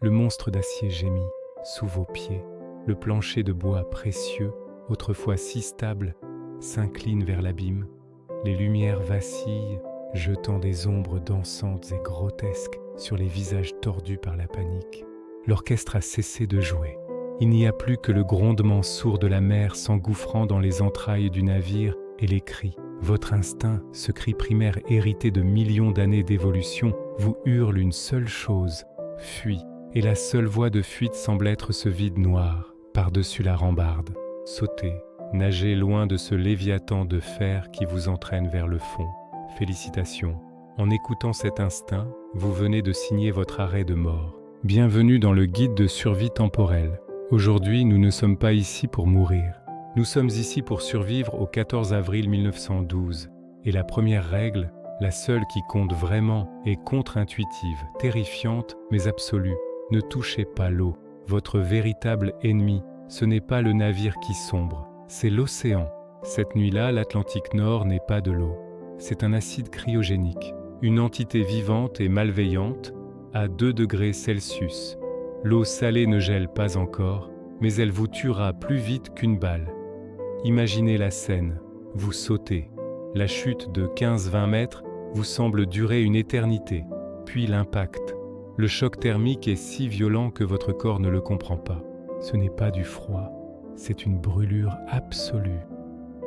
Le monstre d'acier gémit sous vos pieds. Le plancher de bois précieux, autrefois si stable, s'incline vers l'abîme. Les lumières vacillent, jetant des ombres dansantes et grotesques sur les visages tordus par la panique. L'orchestre a cessé de jouer. Il n'y a plus que le grondement sourd de la mer s'engouffrant dans les entrailles du navire et les cris. Votre instinct, ce cri primaire hérité de millions d'années d'évolution, vous hurle une seule chose, fuis. Et la seule voie de fuite semble être ce vide noir, par-dessus la rambarde. Sautez, nagez loin de ce léviathan de fer qui vous entraîne vers le fond. Félicitations. En écoutant cet instinct, vous venez de signer votre arrêt de mort. Bienvenue dans le guide de survie temporelle. Aujourd'hui, nous ne sommes pas ici pour mourir. Nous sommes ici pour survivre au 14 avril 1912. Et la première règle, la seule qui compte vraiment, est contre-intuitive, terrifiante, mais absolue. Ne touchez pas l'eau. Votre véritable ennemi, ce n'est pas le navire qui sombre, c'est l'océan. Cette nuit-là, l'Atlantique Nord n'est pas de l'eau. C'est un acide cryogénique, une entité vivante et malveillante à 2 degrés Celsius. L'eau salée ne gèle pas encore, mais elle vous tuera plus vite qu'une balle. Imaginez la scène. Vous sautez. La chute de 15-20 mètres vous semble durer une éternité, puis l'impact. Le choc thermique est si violent que votre corps ne le comprend pas. Ce n'est pas du froid, c'est une brûlure absolue.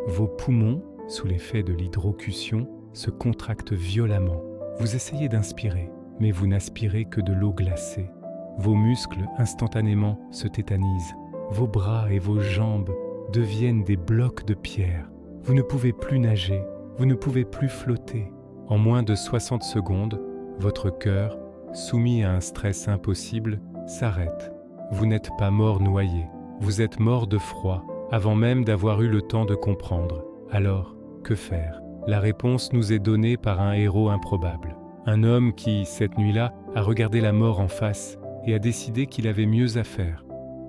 Vos poumons, sous l'effet de l'hydrocution, se contractent violemment. Vous essayez d'inspirer, mais vous n'aspirez que de l'eau glacée. Vos muscles, instantanément, se tétanisent. Vos bras et vos jambes deviennent des blocs de pierre. Vous ne pouvez plus nager, vous ne pouvez plus flotter. En moins de 60 secondes, votre cœur, soumis à un stress impossible, s'arrête. Vous n'êtes pas mort noyé, vous êtes mort de froid, avant même d'avoir eu le temps de comprendre. Alors, que faire? La réponse nous est donnée par un héros improbable. Un homme qui, cette nuit-là, a regardé la mort en face et a décidé qu'il avait mieux à faire.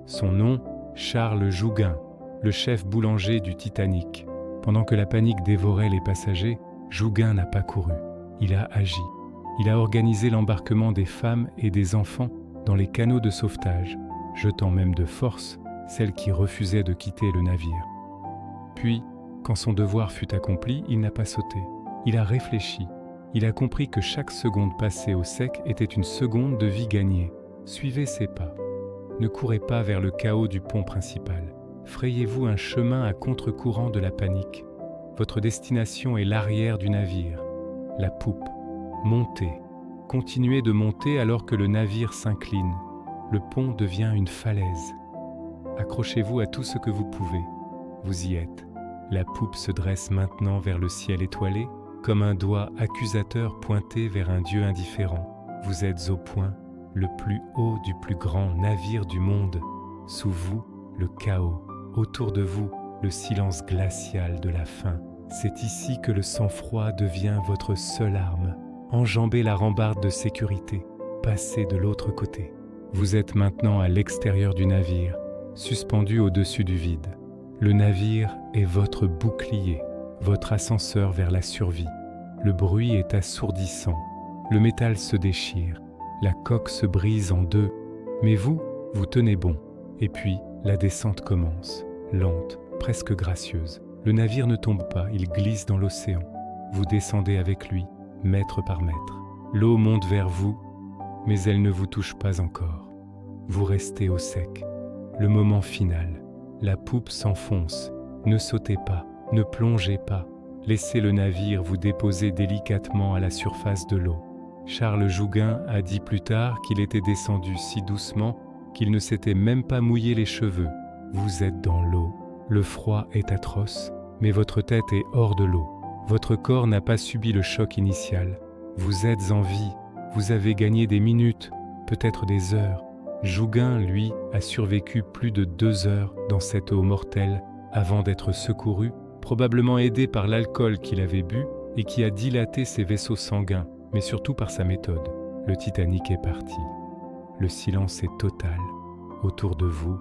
Son nom, Charles Jouguin, le chef boulanger du Titanic. Pendant que la panique dévorait les passagers, Jouguin n'a pas couru. Il a agi. Il a organisé l'embarquement des femmes et des enfants dans les canaux de sauvetage, jetant même de force celles qui refusaient de quitter le navire. Puis, quand son devoir fut accompli, il n'a pas sauté. Il a réfléchi. Il a compris que chaque seconde passée au sec était une seconde de vie gagnée. Suivez ses pas. Ne courez pas vers le chaos du pont principal. Frayez-vous un chemin à contre-courant de la panique. Votre destination est l'arrière du navire, la poupe. Montez. Continuez de monter alors que le navire s'incline. Le pont devient une falaise. Accrochez-vous à tout ce que vous pouvez. Vous y êtes. La poupe se dresse maintenant vers le ciel étoilé, comme un doigt accusateur pointé vers un dieu indifférent. Vous êtes au point, le plus haut du plus grand navire du monde. Sous vous, le chaos. Autour de vous, le silence glacial de la faim. C'est ici que le sang-froid devient votre seule arme. Enjambez la rambarde de sécurité. Passez de l'autre côté. Vous êtes maintenant à l'extérieur du navire, suspendu au-dessus du vide. Le navire est votre bouclier, votre ascenseur vers la survie. Le bruit est assourdissant. Le métal se déchire. La coque se brise en deux. Mais vous, vous tenez bon. Et puis, la descente commence, lente, presque gracieuse. Le navire ne tombe pas, il glisse dans l'océan. Vous descendez avec lui, mètre par mètre. L'eau monte vers vous, mais elle ne vous touche pas encore. Vous restez au sec. Le moment final. La poupe s'enfonce. Ne sautez pas, ne plongez pas. Laissez le navire vous déposer délicatement à la surface de l'eau. Charles Jouguin a dit plus tard qu'il était descendu si doucement qu'il ne s'était même pas mouillé les cheveux. Vous êtes dans l'eau. Le froid est atroce, mais votre tête est hors de l'eau. Votre corps n'a pas subi le choc initial. Vous êtes en vie. Vous avez gagné des minutes, peut-être des heures. Jouguin, lui, a survécu plus de 2 heures dans cette eau mortelle avant d'être secouru, probablement aidé par l'alcool qu'il avait bu et qui a dilaté ses vaisseaux sanguins, mais surtout par sa méthode. Le Titanic est parti. Le silence est total. Autour de vous,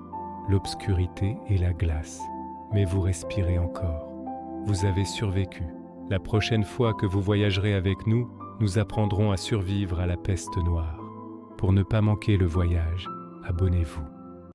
l'obscurité et la glace. Mais vous respirez encore. Vous avez survécu. La prochaine fois que vous voyagerez avec nous, nous apprendrons à survivre à la peste noire. Pour ne pas manquer le voyage, abonnez-vous.